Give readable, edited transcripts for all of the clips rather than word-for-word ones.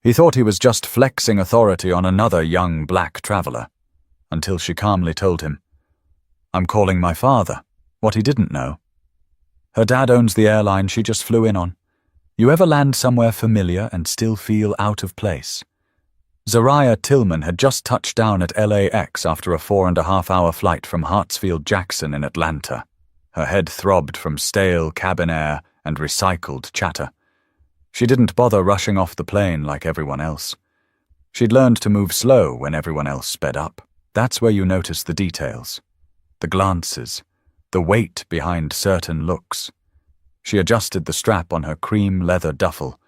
He thought he was just flexing authority on another young black traveler, until she calmly told him, "I'm calling my father," what he didn't know. Her dad owns the airline she just flew in on. You ever land somewhere familiar and still feel out of place? Zariah Tillman had just touched down at LAX after a 4.5-hour flight from Hartsfield-Jackson in Atlanta. Her head throbbed from stale cabin air and recycled chatter. She didn't bother rushing off the plane like everyone else. She'd learned to move slow when everyone else sped up. That's where you notice the details. The glances, the weight behind certain looks. She adjusted the strap on her cream leather duffel,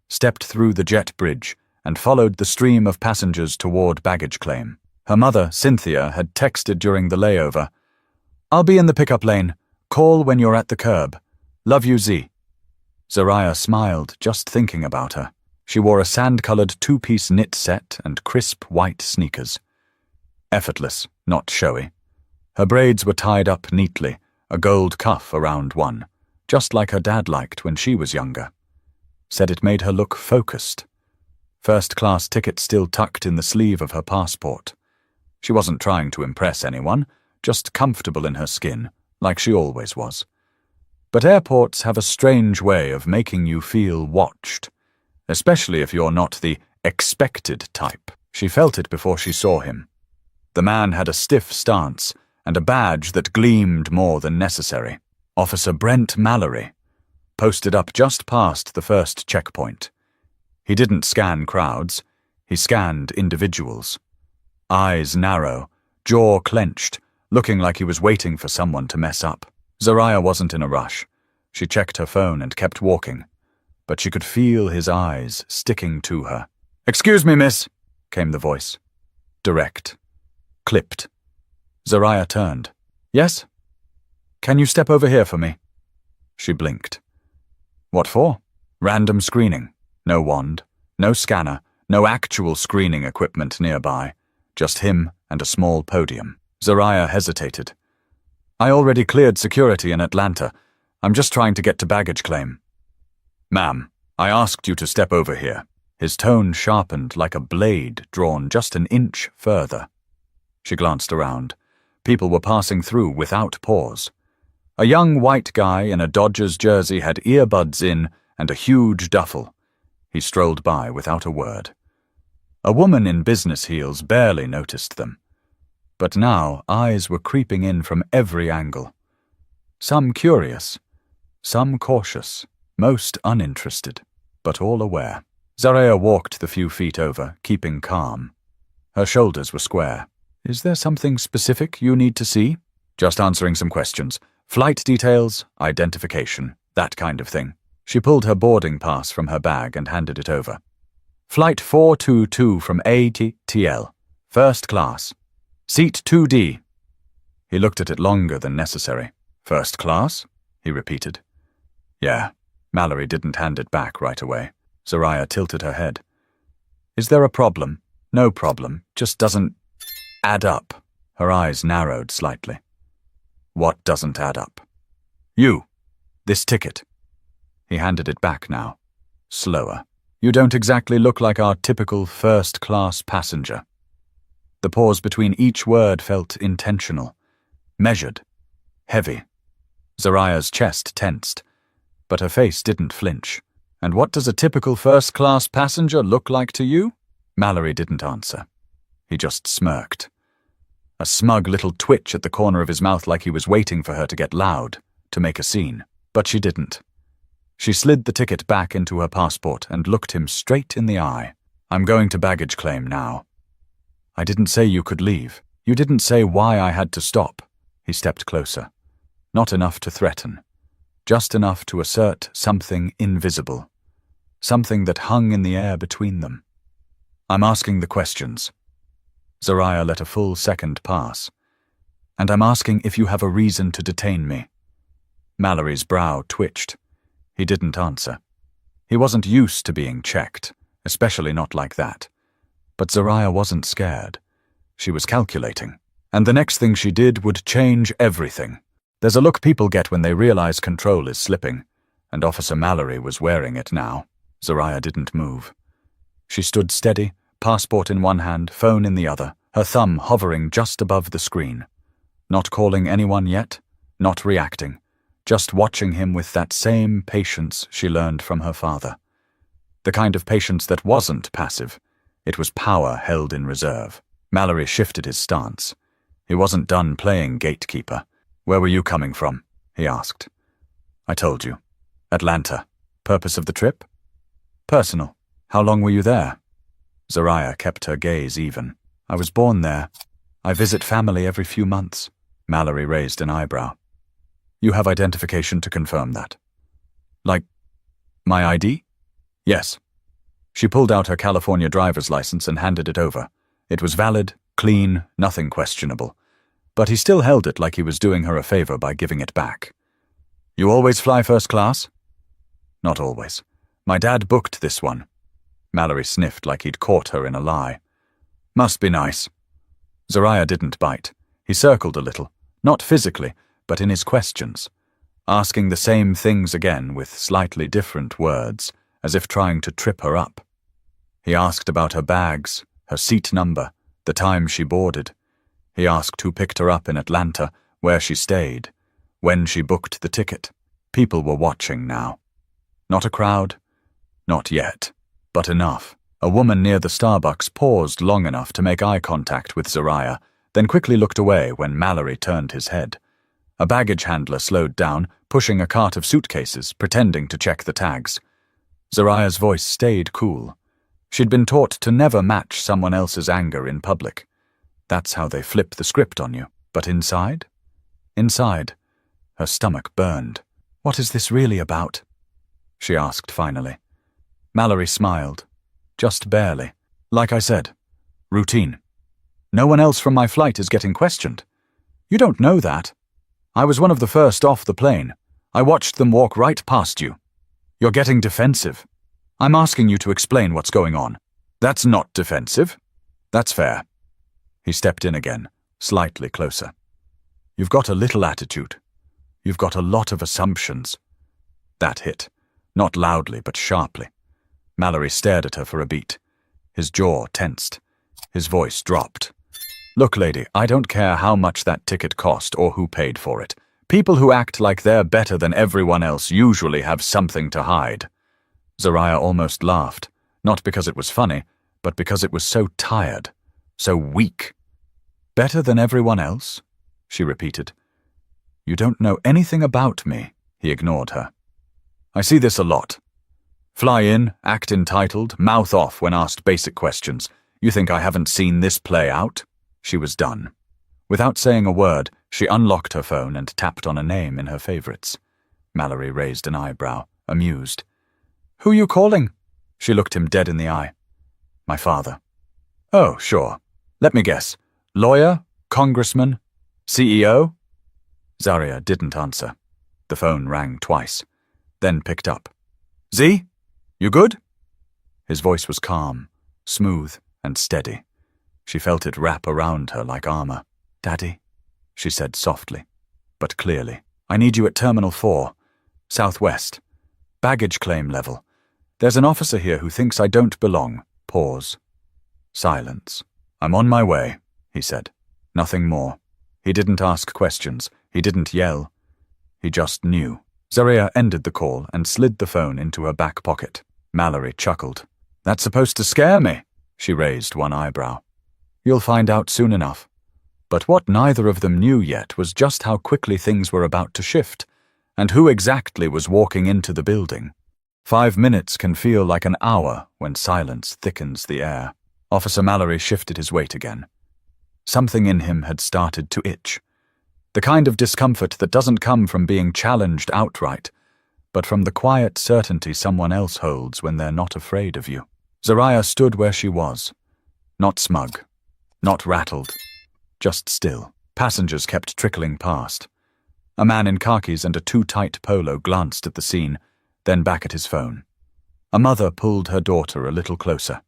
stepped through the jet bridge, and followed the stream of passengers toward baggage claim. Her mother, Cynthia, had texted during the layover, "I'll be in the pickup lane. Call when you're at the curb. Love you, Z." Zariah smiled just thinking about her. She wore a sand-colored two-piece knit set and crisp white sneakers. Effortless, not showy. Her braids were tied up neatly, a gold cuff around one, just like her dad liked when she was younger. Said it made her look focused. First-class ticket still tucked in the sleeve of her passport. She wasn't trying to impress anyone, just comfortable in her skin, like she always was. But airports have a strange way of making you feel watched, especially if you're not the expected type. She felt it before she saw him. The man had a stiff stance and a badge that gleamed more than necessary. Officer Brent Mallory, posted up just past the first checkpoint. He didn't scan crowds, he scanned individuals. Eyes narrow, jaw clenched, looking like he was waiting for someone to mess up. Zariah wasn't in a rush. She checked her phone and kept walking, but she could feel his eyes sticking to her. "Excuse me, miss," came the voice. Direct. Clipped. Zariah turned. "Yes? Can you step over here for me?" She blinked. "What for?" "Random screening. No wand, no scanner, no actual screening equipment nearby. Just him and a small podium." Zariah hesitated. "I already cleared security in Atlanta. I'm just trying to get to baggage claim." "Ma'am, I asked you to step over here." His tone sharpened like a blade drawn just an inch further. She glanced around. People were passing through without pause. A young white guy in a Dodgers jersey had earbuds in and a huge duffel. He strolled by without a word. A woman in business heels barely noticed them. But now eyes were creeping in from every angle. Some curious, some cautious, most uninterested, but all aware. Zariah walked the few feet over, keeping calm. Her shoulders were square. "Is there something specific you need to see?" "Just answering some questions. Flight details, identification, that kind of thing." She pulled her boarding pass from her bag and handed it over. "Flight 422 from ATL, first class. Seat 2D. He looked at it longer than necessary. "First class?" he repeated. "Yeah." Mallory didn't hand it back right away. Zariah tilted her head. "Is there a problem?" "No problem. Just doesn't add up." Her eyes narrowed slightly. "What doesn't add up?" "You. This ticket." He handed it back now. Slower. "You don't exactly look like our typical first-class passenger." The pause between each word felt intentional, measured, heavy. Zariah's chest tensed, but her face didn't flinch. "And what does a typical first-class passenger look like to you?" Mallory didn't answer. He just smirked. A smug little twitch at the corner of his mouth like he was waiting for her to get loud, to make a scene. But she didn't. She slid the ticket back into her passport and looked him straight in the eye. "I'm going to baggage claim now." "I didn't say you could leave. You didn't say why I had to stop." He stepped closer. Not enough to threaten. Just enough to assert something invisible. Something that hung in the air between them. "I'm asking the questions." Zariah let a full second pass. "And I'm asking if you have a reason to detain me." Mallory's brow twitched. He didn't answer. He wasn't used to being checked, especially not like that. But Zariah wasn't scared. She was calculating. And the next thing she did would change everything. There's a look people get when they realize control is slipping, and Officer Mallory was wearing it now. Zariah didn't move. She stood steady, passport in one hand, phone in the other, her thumb hovering just above the screen. Not calling anyone yet, not reacting, just watching him with that same patience she learned from her father. The kind of patience that wasn't passive. It was power held in reserve. Mallory shifted his stance. He wasn't done playing gatekeeper. "Where were you coming from?" he asked. "I told you. Atlanta. Purpose of the trip?" "Personal. How long were you there?" Zariah kept her gaze even. "I was born there. I visit family every few months." Mallory raised an eyebrow. "You have identification to confirm that?" "Like my ID?" "Yes." She pulled out her California driver's license and handed it over. It was valid, clean, nothing questionable. But he still held it like he was doing her a favor by giving it back. "You always fly first class?" "Not always. My dad booked this one." Mallory sniffed like he'd caught her in a lie. "Must be nice." Zariah didn't bite. He circled a little, not physically, but in his questions, asking the same things again with slightly different words, as if trying to trip her up. He asked about her bags, her seat number, the time she boarded. He asked who picked her up in Atlanta, where she stayed, when she booked the ticket. People were watching now. Not a crowd. Not yet. But enough. A woman near the Starbucks paused long enough to make eye contact with Zariah, then quickly looked away when Mallory turned his head. A baggage handler slowed down, pushing a cart of suitcases, pretending to check the tags. Zariah's voice stayed cool. She'd been taught to never match someone else's anger in public. That's how they flip the script on you. But inside? Inside. Her stomach burned. "What is this really about?" she asked finally. Mallory smiled. Just barely. "Like I said, routine. No one else from my flight is getting questioned. You don't know that. I was one of the first off the plane. I watched them walk right past you. You're getting defensive. I'm asking you to explain what's going on." "That's not defensive." "That's fair." He stepped in again, slightly closer. "You've got a little attitude. You've got a lot of assumptions." That hit, not loudly but sharply. Mallory stared at her for a beat. His jaw tensed. His voice dropped. "Look, lady, I don't care how much that ticket cost or who paid for it. People who act like they're better than everyone else usually have something to hide." Zariah almost laughed, not because it was funny, but because it was so tired, so weak. "Better than everyone else?" she repeated. "You don't know anything about me," he ignored her. "I see this a lot. Fly in, act entitled, mouth off when asked basic questions. You think I haven't seen this play out?" She was done. Without saying a word, she unlocked her phone and tapped on a name in her favorites. Mallory raised an eyebrow, amused. "Who you calling?" She looked him dead in the eye. "My father." "Oh, sure. Let me guess. Lawyer? Congressman? CEO?" Zariah didn't answer. The phone rang twice, then picked up. "Z? You good?" His voice was calm, smooth, and steady. She felt it wrap around her like armor. "Daddy," she said softly, but clearly. "I need you at Terminal 4, Southwest. Baggage claim level. There's an officer here who thinks I don't belong." Pause. Silence. "I'm on my way," he said. Nothing more. He didn't ask questions. He didn't yell. He just knew. Zariah ended the call and slid the phone into her back pocket. Mallory chuckled. "That's supposed to scare me." She raised one eyebrow. "You'll find out soon enough." But what neither of them knew yet was just how quickly things were about to shift, and who exactly was walking into the building. 5 minutes can feel like an hour when silence thickens the air. Officer Mallory shifted his weight again. Something in him had started to itch. The kind of discomfort that doesn't come from being challenged outright, but from the quiet certainty someone else holds when they're not afraid of you. Zariah stood where she was. Not smug. Not rattled. Just still. Passengers kept trickling past. A man in khakis and a too-tight polo glanced at the scene, then back at his phone. A mother pulled her daughter a little closer.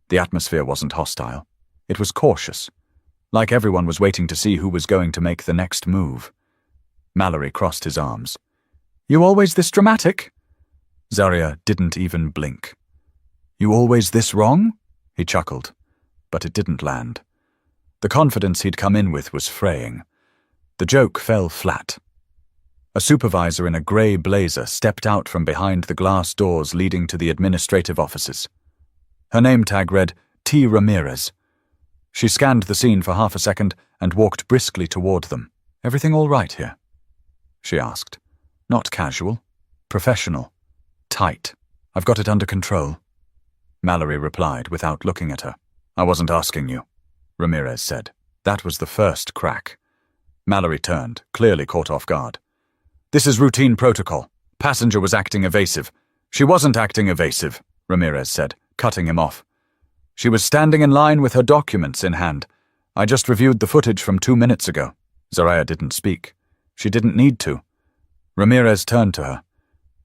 The atmosphere wasn't hostile. It was cautious, like everyone was waiting to see who was going to make the next move. Mallory crossed his arms. "You always this dramatic?" Zariah didn't even blink. You always this wrong? He chuckled, but it didn't land. The confidence he'd come in with was fraying. The joke fell flat. A supervisor in a grey blazer stepped out from behind the glass doors leading to the administrative offices. Her name tag read T. Ramirez. She scanned the scene for half a second and walked briskly toward them. Everything all right here? She asked. Not casual. Professional. Tight. I've got it under control. Mallory replied without looking at her. I wasn't asking you, Ramirez said. That was the first crack. Mallory turned, clearly caught off guard. This is routine protocol. Passenger was acting evasive. She wasn't acting evasive, Ramirez said, cutting him off. She was standing in line with her documents in hand. I just reviewed the footage from 2 minutes ago. Zaraya didn't speak. She didn't need to. Ramirez turned to her.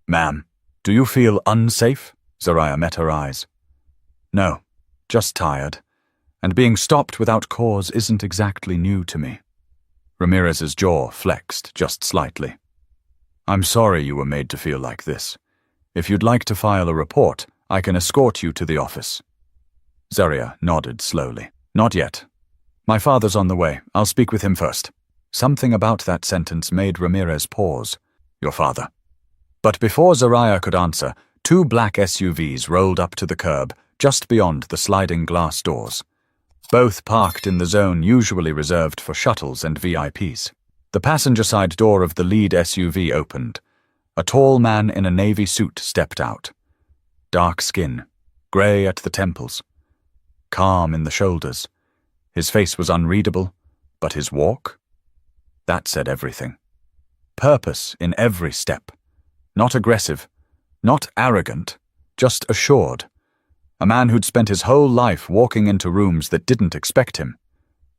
Ma'am, do you feel unsafe? Zaraya met her eyes. No, just tired. And being stopped without cause isn't exactly new to me. Ramirez's jaw flexed just slightly. I'm sorry you were made to feel like this. If you'd like to file a report, I can escort you to the office. Zaraya nodded slowly. Not yet. My father's on the way. I'll speak with him first. Something about that sentence made Ramirez pause. Your father. But before Zaraya could answer, 2 black SUVs rolled up to the curb, just beyond the sliding glass doors. Both parked in the zone usually reserved for shuttles and VIPs. The passenger side door of the lead SUV opened. A tall man in a navy suit stepped out. Dark skin, grey at the temples, calm in the shoulders. His face was unreadable, but his walk? That said everything. Purpose in every step. Not aggressive, not arrogant, just assured. A man who'd spent his whole life walking into rooms that didn't expect him,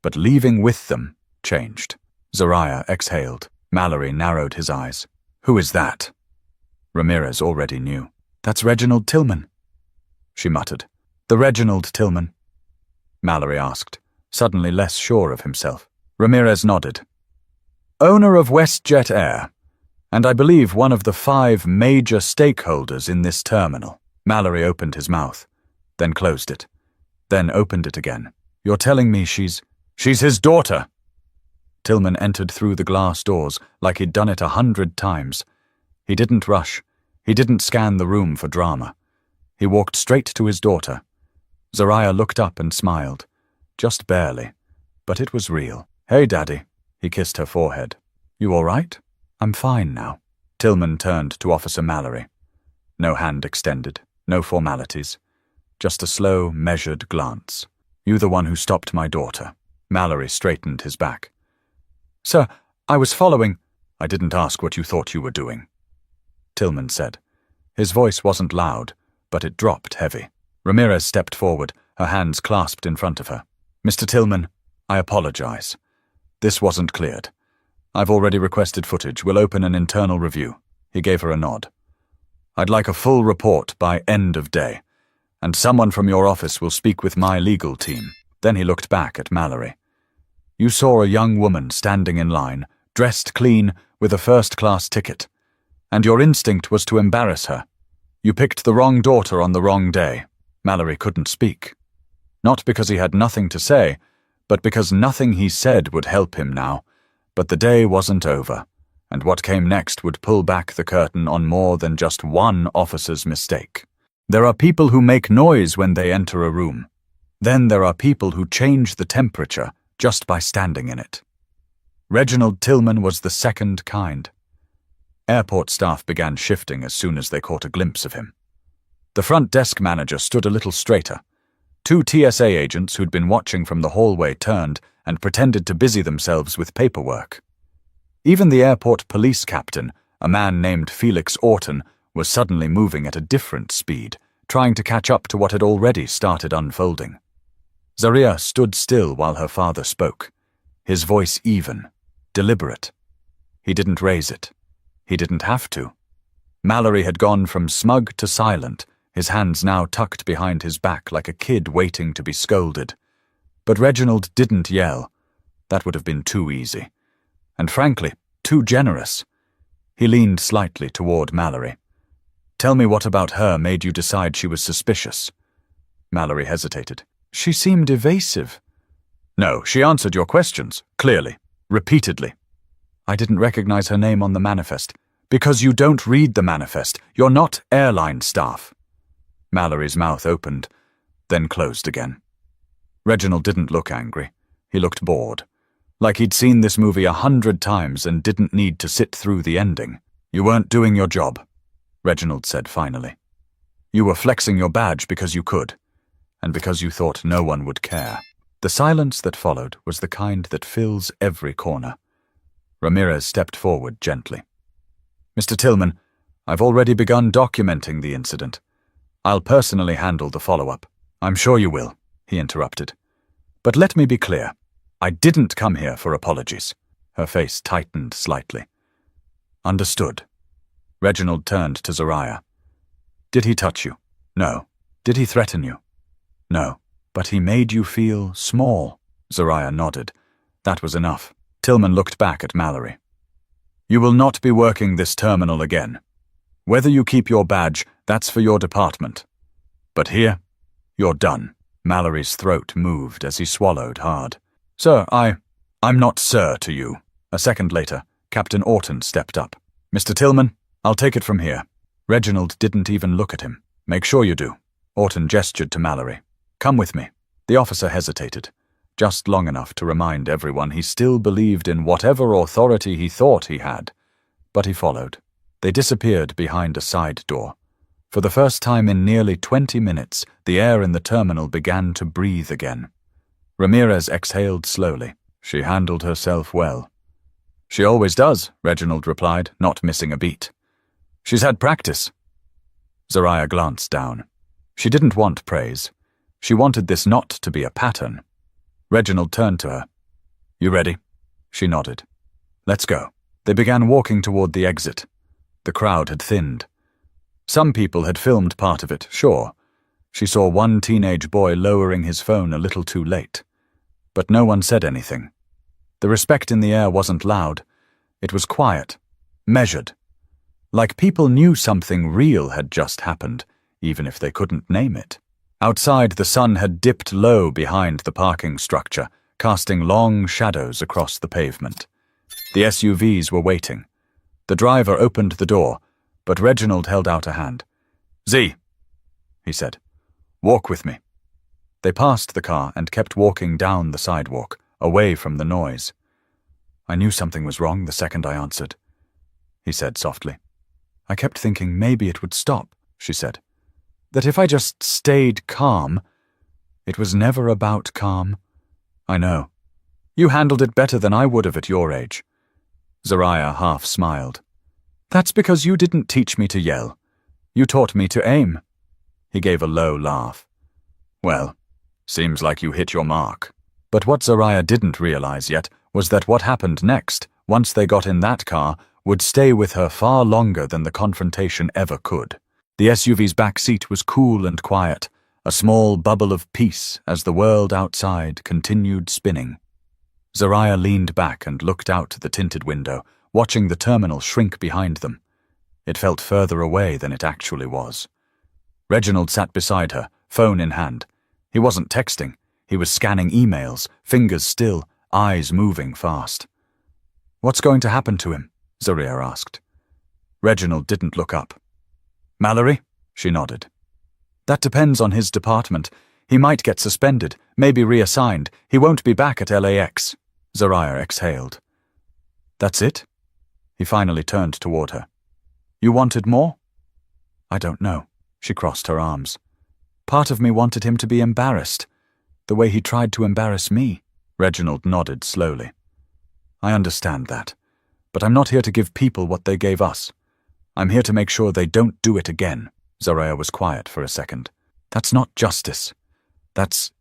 but leaving with them changed. Zaraya exhaled. Mallory narrowed his eyes. Who is that? Ramirez already knew. That's Reginald Tillman, she muttered. The Reginald Tillman? Mallory asked, suddenly less sure of himself. Ramirez nodded. Owner of WestJet Air, and I believe one of the 5 major stakeholders in this terminal. Mallory opened his mouth, then closed it, then opened it again. You're telling me she's his daughter? Tillman entered through the glass doors like he'd done it 100 times. He didn't rush. He didn't scan the room for drama. He walked straight to his daughter. Zaraya looked up and smiled. Just barely, but it was real. Hey, Daddy. He kissed her forehead. You all right? I'm fine now. Tillman turned to Officer Mallory. No hand extended, no formalities. Just a slow, measured glance. You the one who stopped my daughter. Mallory straightened his back. Sir, I was following. I didn't ask what you thought you were doing, Tillman said. His voice wasn't loud, but it dropped heavy. Ramirez stepped forward, her hands clasped in front of her. Mr. Tillman, I apologize. This wasn't cleared. I've already requested footage. We'll open an internal review. He gave her a nod. I'd like a full report by end of day, and someone from your office will speak with my legal team. Then he looked back at Mallory. You saw a young woman standing in line, dressed clean, with a first-class ticket, and your instinct was to embarrass her. You picked the wrong daughter on the wrong day. Mallory couldn't speak. Not because he had nothing to say, but because nothing he said would help him now. But the day wasn't over, and what came next would pull back the curtain on more than just one officer's mistake. There are people who make noise when they enter a room. Then there are people who change the temperature just by standing in it. Reginald Tillman was the second kind. Airport staff began shifting as soon as they caught a glimpse of him. The front desk manager stood a little straighter. 2 TSA agents who'd been watching from the hallway turned and pretended to busy themselves with paperwork. Even the airport police captain, a man named Felix Orton, was suddenly moving at a different speed, trying to catch up to what had already started unfolding. Zaraya stood still while her father spoke, his voice even, deliberate. He didn't raise it. He didn't have to. Mallory had gone from smug to silent, his hands now tucked behind his back like a kid waiting to be scolded. But Reginald didn't yell. That would have been too easy. And frankly, too generous. He leaned slightly toward Mallory. Tell me what about her made you decide she was suspicious? Mallory hesitated. She seemed evasive. No, she answered your questions, clearly, repeatedly. I didn't recognize her name on the manifest. Because you don't read the manifest. You're not airline staff. Mallory's mouth opened, then closed again. Reginald didn't look angry. He looked bored. Like he'd seen this movie 100 times and didn't need to sit through the ending. You weren't doing your job, Reginald said finally. You were flexing your badge because you could, and because you thought no one would care. The silence that followed was the kind that fills every corner. Ramirez stepped forward gently. Mr. Tillman, I've already begun documenting the incident. I'll personally handle the follow-up. I'm sure you will, he interrupted. But let me be clear. I didn't come here for apologies. Her face tightened slightly. Understood. Reginald turned to Zariah. Did he touch you? No. Did he threaten you? No. But he made you feel small. Zariah nodded. That was enough. Tillman looked back at Mallory. You will not be working this terminal again. Whether you keep your badge, that's for your department. But here, you're done. Mallory's throat moved as he swallowed hard. Sir, I'm not sir to you. A second later, Captain Orton stepped up. Mr. Tillman, I'll take it from here. Reginald didn't even look at him. Make sure you do. Orton gestured to Mallory. Come with me. The officer hesitated, just long enough to remind everyone he still believed in whatever authority he thought he had. But he followed. They disappeared behind a side door. For the first time in nearly 20 minutes, the air in the terminal began to breathe again. Ramirez exhaled slowly. She handled herself well. She always does, Reginald replied, not missing a beat. She's had practice. Zariah glanced down. She didn't want praise. She wanted this not to be a pattern. Reginald turned to her. You ready? She nodded. Let's go. They began walking toward the exit. The crowd had thinned. Some people had filmed part of it, sure. She saw one teenage boy lowering his phone a little too late. But no one said anything. The respect in the air wasn't loud. It was quiet, measured. Like people knew something real had just happened, even if they couldn't name it. Outside, the sun had dipped low behind the parking structure, casting long shadows across the pavement. The SUVs were waiting. The driver opened the door, but Reginald held out a hand. Z, he said. Walk with me. They passed the car and kept walking down the sidewalk, away from the noise. I knew something was wrong the second I answered, he said softly. I kept thinking maybe it would stop, she said. That if I just stayed calm. It was never about calm. I know. You handled it better than I would have at your age. Zariah half smiled. That's because you didn't teach me to yell. You taught me to aim. He gave a low laugh. Well, seems like you hit your mark. But what Zariah didn't realize yet was that what happened next, once they got in that car, would stay with her far longer than the confrontation ever could. The SUV's back seat was cool and quiet, a small bubble of peace as the world outside continued spinning. Zariah leaned back and looked out the tinted window, watching the terminal shrink behind them. It felt further away than it actually was. Reginald sat beside her, phone in hand. He wasn't texting. He was scanning emails, fingers still, eyes moving fast. What's going to happen to him? Zariah asked. Reginald didn't look up. Mallory? She nodded. That depends on his department. He might get suspended, maybe reassigned. He won't be back at LAX. Zariah exhaled. That's it? He finally turned toward her. You wanted more? I don't know. She crossed her arms. Part of me wanted him to be embarrassed, the way he tried to embarrass me. Reginald nodded slowly. I understand that, but I'm not here to give people what they gave us. I'm here to make sure they don't do it again. Zariah was quiet for a second. That's not justice. That's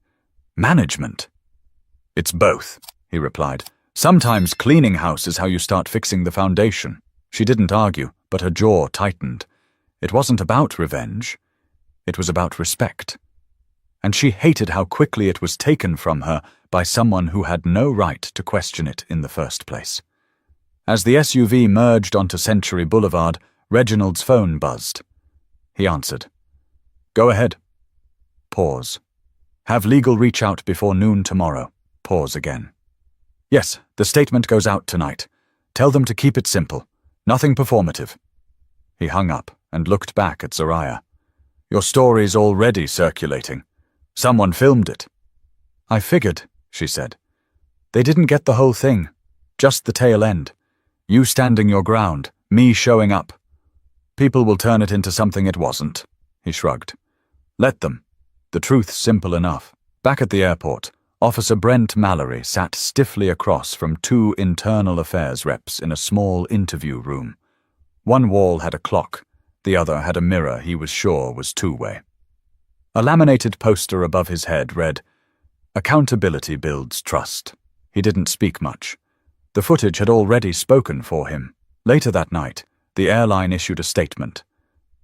management. It's both, he replied. Sometimes cleaning house is how you start fixing the foundation. She didn't argue, but her jaw tightened. It wasn't about revenge. It was about respect. And she hated how quickly it was taken from her by someone who had no right to question it in the first place. As the SUV merged onto Century Boulevard, Reginald's phone buzzed. He answered. Go ahead. Pause. Pause. Have legal reach out before noon tomorrow. Pause again. Yes, the statement goes out tonight. Tell them to keep it simple. Nothing performative. He hung up and looked back at Zariah. Your story's already circulating. Someone filmed it. I figured, she said. They didn't get the whole thing. Just the tail end. You standing your ground, me showing up. People will turn it into something it wasn't. He shrugged. Let them. The truth's simple enough. Back at the airport, Officer Brent Mallory sat stiffly across from two internal affairs reps in a small interview room. One wall had a clock, the other had a mirror he was sure was two-way. A laminated poster above his head read, Accountability builds trust. He didn't speak much. The footage had already spoken for him. Later that night, the airline issued a statement.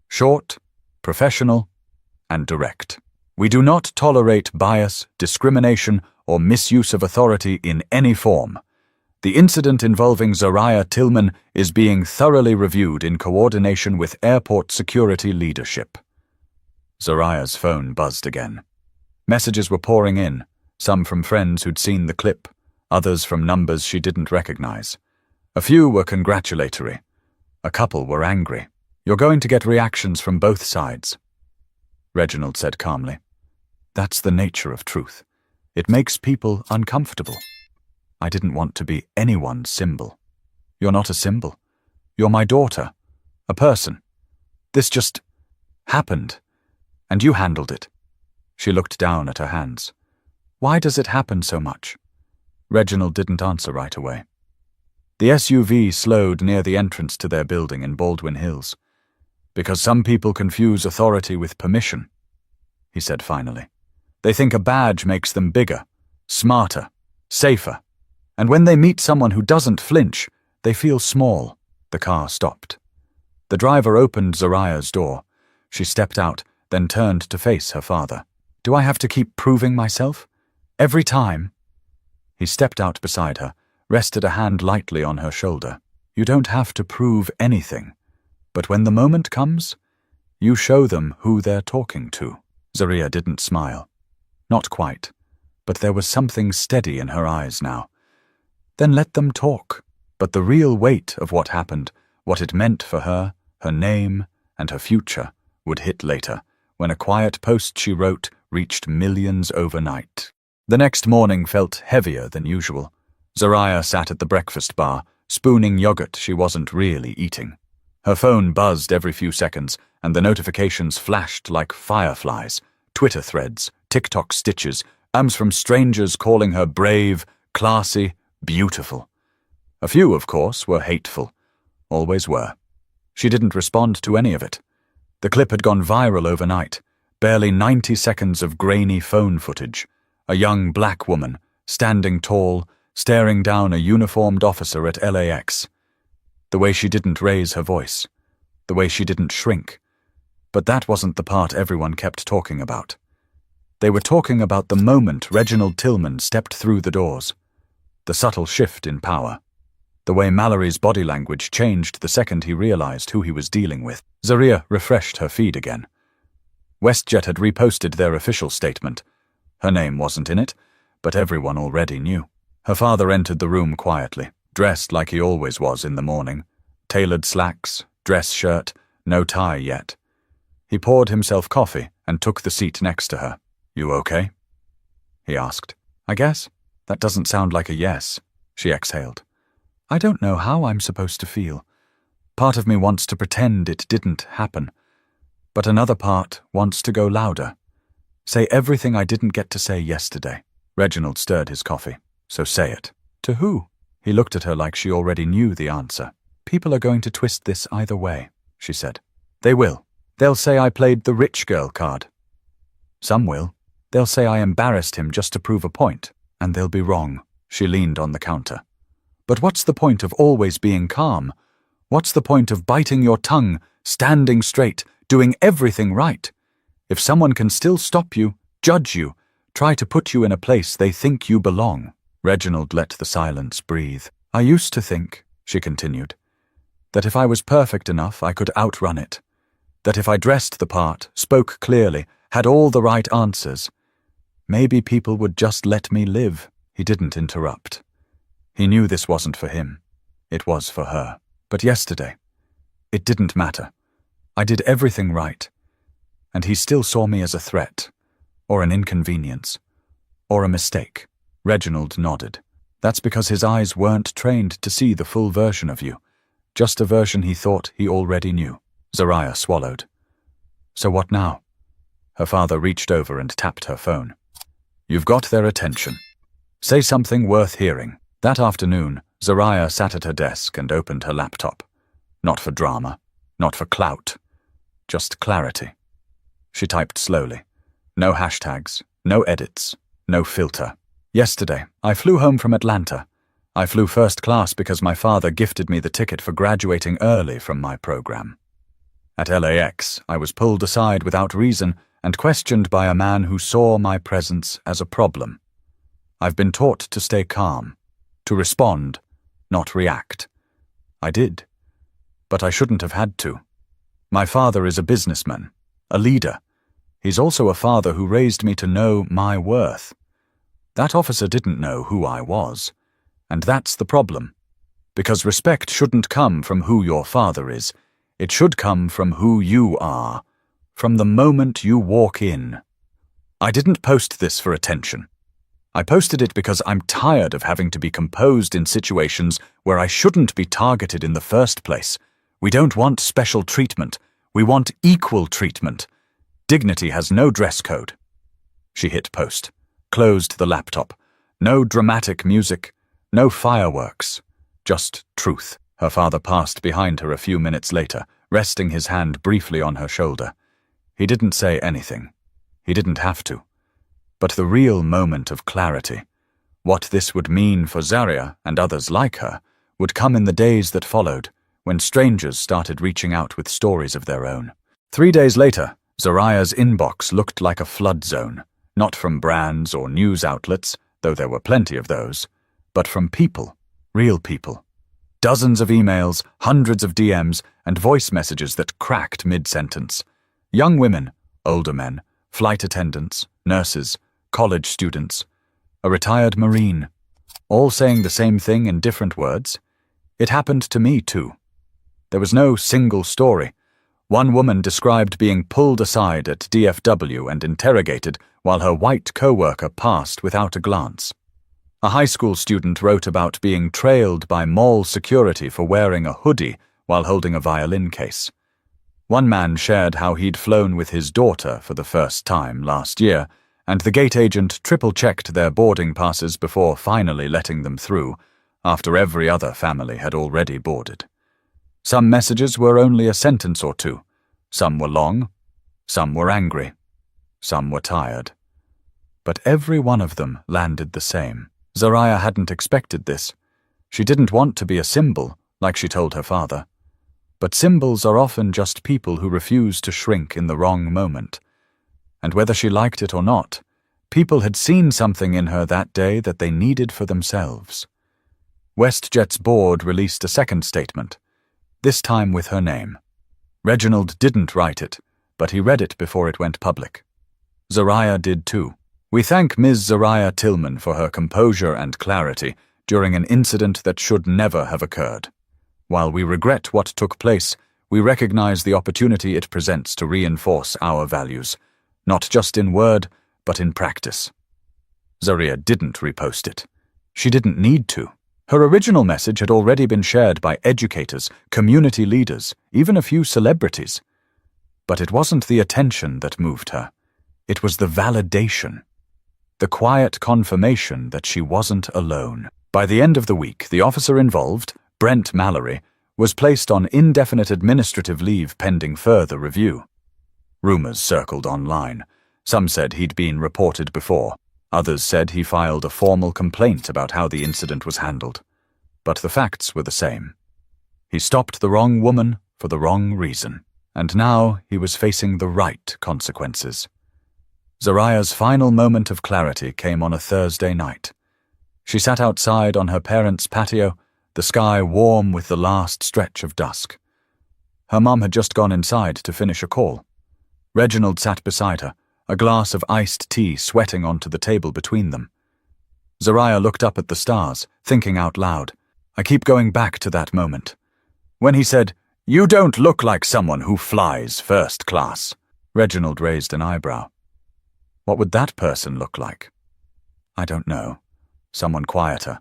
Short, professional, and direct. We do not tolerate bias, discrimination, or misuse of authority in any form. The incident involving Zariah Tillman is being thoroughly reviewed in coordination with airport security leadership. Zariah's phone buzzed again. Messages were pouring in, some from friends who'd seen the clip, others from numbers she didn't recognize. A few were congratulatory. A couple were angry. You're going to get reactions from both sides. Reginald said calmly. That's the nature of truth. It makes people uncomfortable. I didn't want to be anyone's symbol. You're not a symbol. You're my daughter. A person. This just happened. And you handled it. She looked down at her hands. Why does it happen so much? Reginald didn't answer right away. The SUV slowed near the entrance to their building in Baldwin Hills. Because some people confuse authority with permission, he said finally. They think a badge makes them bigger, smarter, safer. And when they meet someone who doesn't flinch, they feel small. The car stopped. The driver opened Zariah's door. She stepped out, then turned to face her father. Do I have to keep proving myself? Every time? He stepped out beside her, rested a hand lightly on her shoulder. You don't have to prove anything. But when the moment comes, you show them who they're talking to. Zariah didn't smile. Not quite, but there was something steady in her eyes now. Then let them talk. But the real weight of what happened, what it meant for her, her name, and her future, would hit later, when a quiet post she wrote reached millions overnight. The next morning felt heavier than usual. Zariah sat at the breakfast bar, spooning yogurt she wasn't really eating. Her phone buzzed every few seconds, and the notifications flashed like fireflies. Twitter threads, TikTok stitches, from strangers calling her brave, classy, beautiful. A few, of course, were hateful. Always were. She didn't respond to any of it. The clip had gone viral overnight. Barely 90 seconds of grainy phone footage. A young black woman, standing tall, staring down a uniformed officer at LAX. The way she didn't raise her voice. The way she didn't shrink. But that wasn't the part everyone kept talking about. They were talking about the moment Reginald Tillman stepped through the doors. The subtle shift in power. The way Mallory's body language changed the second he realized who he was dealing with. Zariah refreshed her feed again. WestJet had reposted their official statement. Her name wasn't in it, but everyone already knew. Her father entered the room quietly, dressed like he always was in the morning. Tailored slacks, dress shirt, no tie yet. He poured himself coffee and took the seat next to her. You okay? He asked. I guess. That doesn't sound like a yes, she exhaled. I don't know how I'm supposed to feel. Part of me wants to pretend it didn't happen, but another part wants to go louder. Say everything I didn't get to say yesterday. Reginald stirred his coffee. So say it. To who? He looked at her like she already knew the answer. People are going to twist this either way, she said. They will. They'll say I played the rich girl card. Some will. They'll say I embarrassed him just to prove a point, and they'll be wrong. She leaned on the counter. But what's the point of always being calm? What's the point of biting your tongue, standing straight, doing everything right? If someone can still stop you, judge you, try to put you in a place they think you belong. Reginald let the silence breathe. I used to think, she continued, that if I was perfect enough I could outrun it. That if I dressed the part, spoke clearly, had all the right answers. Maybe people would just let me live. He didn't interrupt. He knew this wasn't for him. It was for her. But yesterday, it didn't matter. I did everything right. And he still saw me as a threat, or an inconvenience, or a mistake. Reginald nodded. That's because his eyes weren't trained to see the full version of you, just a version he thought he already knew. Zariah swallowed. So what now? Her father reached over and tapped her phone. You've got their attention. Say something worth hearing. That afternoon, Zariah sat at her desk and opened her laptop. Not for drama, not for clout, just clarity. She typed slowly. No hashtags, no edits, no filter. Yesterday, I flew home from Atlanta. I flew first class because my father gifted me the ticket for graduating early from my program. At LAX, I was pulled aside without reason and questioned by a man who saw my presence as a problem. I've been taught to stay calm, to respond, not react. I did, but I shouldn't have had to. My father is a businessman, a leader. He's also a father who raised me to know my worth. That officer didn't know who I was, and that's the problem. Because respect shouldn't come from who your father is. It should come from who you are, from the moment you walk in. I didn't post this for attention. I posted it because I'm tired of having to be composed in situations where I shouldn't be targeted in the first place. We don't want special treatment. We want equal treatment. Dignity has no dress code. She hit post, closed the laptop. No dramatic music, no fireworks, just truth. Her father passed behind her a few minutes later, resting his hand briefly on her shoulder. He didn't say anything. He didn't have to. But the real moment of clarity, what this would mean for Zariah and others like her, would come in the days that followed, when strangers started reaching out with stories of their own. 3 days later, Zariah's inbox looked like a flood zone, not from brands or news outlets, though there were plenty of those, but from people, real people. Dozens of emails, hundreds of DMs, and voice messages that cracked mid-sentence. Young women, older men, flight attendants, nurses, college students, a retired Marine, all saying the same thing in different words. It happened to me too. There was no single story. One woman described being pulled aside at DFW and interrogated while her white co-worker passed without a glance. A high school student wrote about being trailed by mall security for wearing a hoodie while holding a violin case. One man shared how he'd flown with his daughter for the first time last year, and the gate agent triple-checked their boarding passes before finally letting them through, after every other family had already boarded. Some messages were only a sentence or two. Some were long, some were angry, some were tired. But every one of them landed the same. Zariah hadn't expected this. She didn't want to be a symbol, like she told her father. But symbols are often just people who refuse to shrink in the wrong moment. And whether she liked it or not, people had seen something in her that day that they needed for themselves. WestJet's board released a second statement, this time with her name. Reginald didn't write it, but he read it before it went public. Zariah did too. We thank Ms. Zariah Tillman for her composure and clarity during an incident that should never have occurred. While we regret what took place, we recognize the opportunity it presents to reinforce our values, not just in word, but in practice. Zariah didn't repost it. She didn't need to. Her original message had already been shared by educators, community leaders, even a few celebrities. But it wasn't the attention that moved her. It was the validation. The quiet confirmation that she wasn't alone. By the end of the week, the officer involved, Brent Mallory, was placed on indefinite administrative leave pending further review. Rumors circled online. Some said he'd been reported before. Others said he filed a formal complaint about how the incident was handled. But the facts were the same. He stopped the wrong woman for the wrong reason, and now he was facing the right consequences. Zariah's final moment of clarity came on a Thursday night. She sat outside on her parents' patio, the sky warm with the last stretch of dusk. Her mom had just gone inside to finish a call. Reginald sat beside her, a glass of iced tea sweating onto the table between them. Zariah looked up at the stars, thinking out loud. I keep going back to that moment. When he said, "You don't look like someone who flies first class." Reginald raised an eyebrow. What would that person look like? I don't know. Someone quieter.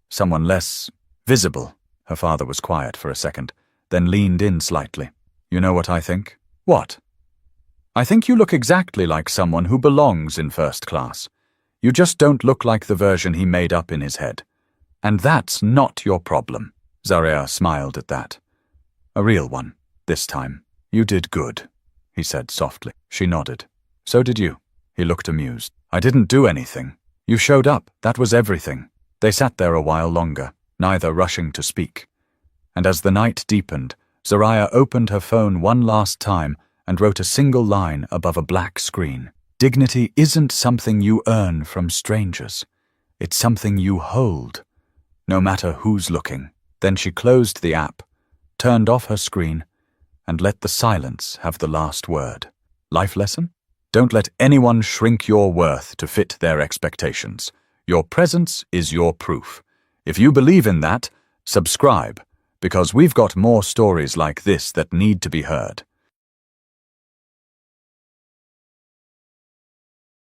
Someone less visible. Her father was quiet for a second, then leaned in slightly. You know what I think? What? I think you look exactly like someone who belongs in first class. You just don't look like the version he made up in his head. And that's not your problem. Zariah smiled at that. A real one, this time. You did good, he said softly. She nodded. So did you. He looked amused. I didn't do anything. You showed up, that was everything. They sat there a while longer, neither rushing to speak. And as the night deepened, Zariah opened her phone one last time and wrote a single line above a black screen. Dignity isn't something you earn from strangers. It's something you hold, no matter who's looking. Then she closed the app, turned off her screen, and let the silence have the last word. Life lesson? Don't let anyone shrink your worth to fit their expectations. Your presence is your proof. If you believe in that, subscribe, because we've got more stories like this that need to be heard.